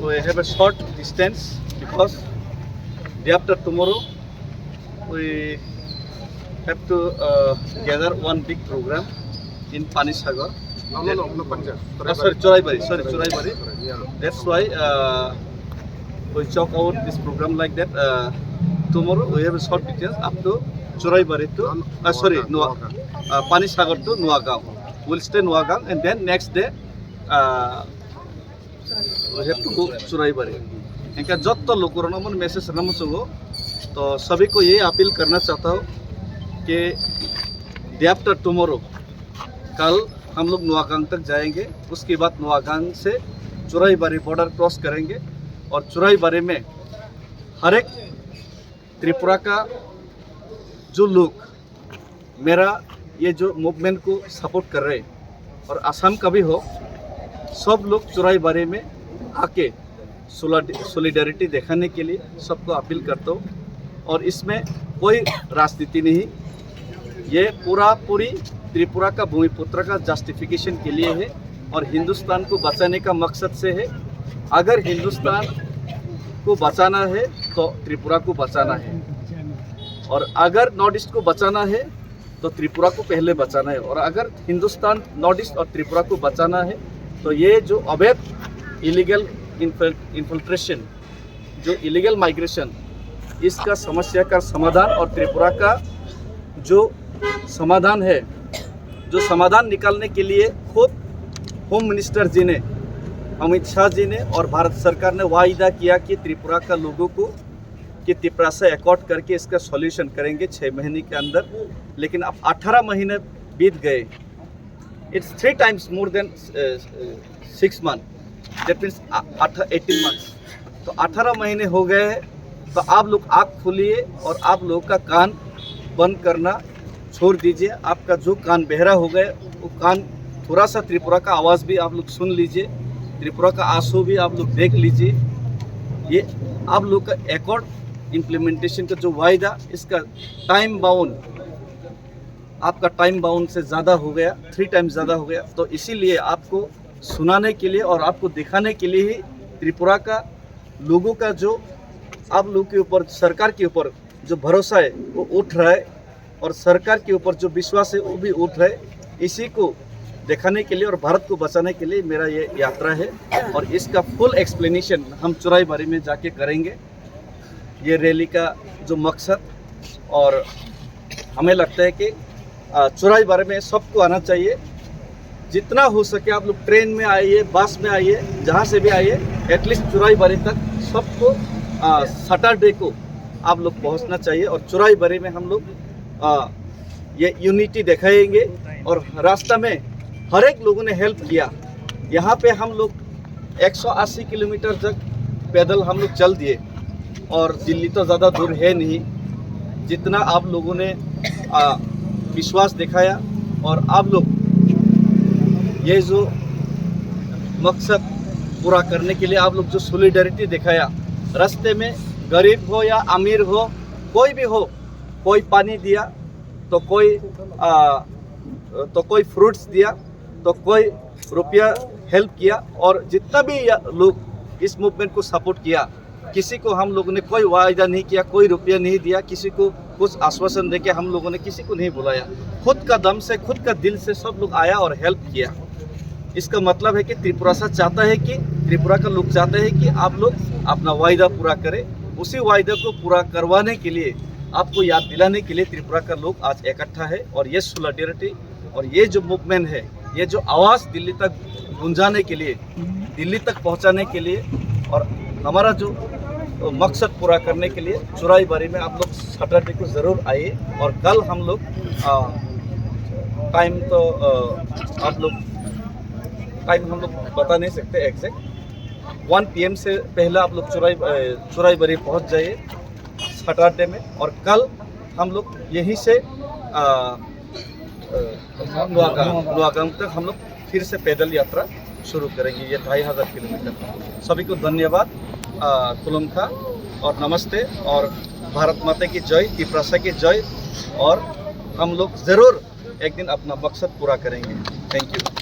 we have a short distance because day after tomorrow we have to gather one big program in Panisagar. No, Punjab. Sorry, Choraibari. That's why we talk about this program like that. Tomorrow we have a short distance up to Choraibari to Panisagar to Nuagaon. We'll stay Nuagaon and then next day we have to go Choraibari. इनका जब तो लोगों ने मुझे message करना मुझको तो सभी को ये अपील करना चाहता हूँ कि डे आफ्टर टुमारो कल हम लोग नुआगांग तक जाएंगे। उसके बाद नुआगांग से चोराईबारी बॉर्डर क्रॉस करेंगे और चोराईबारी में हर एक त्रिपुरा का जो लोग मेरा ये जो मूवमेंट को सपोर्ट कर रहे हैं और असम का भी हो, सब लोग चोराईबारी में आके सोलिडारिटी दिखाने के लिए सबको अपील करता हूँ। और इसमें कोई राजनीति नहीं, ये पूरी त्रिपुरा का भूमिपुत्र का जस्टिफिकेशन के लिए है और हिंदुस्तान को बचाने का मकसद से है। अगर हिंदुस्तान को बचाना है तो त्रिपुरा को बचाना है और अगर नॉर्थ ईस्ट को बचाना है तो त्रिपुरा को पहले बचाना है और अगर हिंदुस्तान नॉर्थ ईस्ट और त्रिपुरा को बचाना है तो ये जो अवैध इलीगल इन्फिल्ट्रेशन, जो इलीगल माइग्रेशन, इसका समस्या का समाधान और त्रिपुरा का जो समाधान है, जो समाधान निकालने के लिए खुद होम मिनिस्टर जी ने, अमित शाह जी ने और भारत सरकार ने वायदा किया कि त्रिपुरा का लोगों को कि त्रिपुरा से एकॉर्ड करके इसका सॉल्यूशन करेंगे 6 महीने के अंदर। लेकिन अब 18 महीने बीत गए। It's 3 times more than 6 months, that means 18 months। तो 18 महीने हो गए हैं। तो आप लोग आँख खोलिए और आप लोग का कान बंद करना छोड़ दीजिए। आपका जो कान बहरा हो गए वो कान थोड़ा सा त्रिपुरा का आवाज़ भी आप लोग सुन लीजिए, त्रिपुरा का आंसू भी आप लोग देख लीजिए। ये आप लोग का एकॉर्ड इम्प्लीमेंटेशन का जो वायदा, इसका टाइम बाउंड, आपका टाइम बाउंड से ज़्यादा हो गया, 3 times ज़्यादा हो गया। तो इसीलिए आपको सुनाने के लिए और आपको दिखाने के लिए ही त्रिपुरा का लोगों का जो आप लोग के ऊपर, सरकार के ऊपर जो भरोसा है वो उठ रहा है और सरकार के ऊपर जो विश्वास है वो भी उठ रहा है। इसी को दिखाने के लिए और भारत को बचाने के लिए मेरा ये यात्रा है और इसका फुल एक्सप्लेनेशन हम चोराईबारी में जाके करेंगे। ये रैली का जो मकसद, और हमें लगता है कि चोराईबारी में सबको आना चाहिए। जितना हो सके आप लोग ट्रेन में आइए, बस में आइए, जहाँ से भी आइए, एटलीस्ट चोराईबारी तक सबको सैटरडे को आप लोग पहुँचना चाहिए। और चोराईबारी में हम लोग ये यूनिटी दिखाएंगे और रास्ता में हर एक लोगों ने हेल्प किया। यहाँ पे हम लोग 180 किलोमीटर तक पैदल हम लोग चल दिए और दिल्ली तो ज़्यादा दूर है नहीं। जितना आप लोगों ने विश्वास दिखाया और आप लोग ये जो मकसद पूरा करने के लिए आप लोग जो सॉलिडारिटी दिखाया, रास्ते में गरीब हो या अमीर हो, कोई भी हो, कोई पानी दिया तो कोई फ्रूट्स दिया तो कोई रुपया हेल्प किया। और जितना भी लोग इस मूवमेंट को सपोर्ट किया, किसी को हम लोगों ने कोई वायदा नहीं किया, कोई रुपया नहीं दिया, किसी को कुछ आश्वासन देके हम लोगों ने किसी को नहीं बुलाया। खुद का दम से, खुद का दिल से सब लोग आया और हेल्प किया। इसका मतलब है कि त्रिपुरा सा चाहता है कि त्रिपुरा का लोग चाहते हैं कि आप लोग अपना वायदा पूरा करें। उसी वायदा को पूरा करवाने के लिए, आपको याद दिलाने के लिए त्रिपुरा का लोग आज इकट्ठा है। और ये सॉलिडारिटी और ये जो मूवमेंट है, ये जो आवाज़ दिल्ली तक गूंजाने के लिए, दिल्ली तक पहुंचाने के लिए और हमारा जो मकसद पूरा करने के लिए चोराईबारी में आप लोग सैटरडे को ज़रूर आइए। और कल हम लोग टाइम तो आप लोग टाइम हम लोग बता नहीं सकते एग्जैक्ट, 1 PM से पहले आप लोग चोराईबारी पहुंच जाइए सैटरडे में। और कल हम लोग यहीं से नुआगांव तक हम लोग फिर से पैदल यात्रा शुरू करेंगे, ये 2500 किलोमीटर। सभी को धन्यवाद, कुलुमखा और नमस्ते और भारत माता की जय, त्रिपुरा की जय। और हम लोग ज़रूर एक दिन अपना मकसद पूरा करेंगे। Thank you.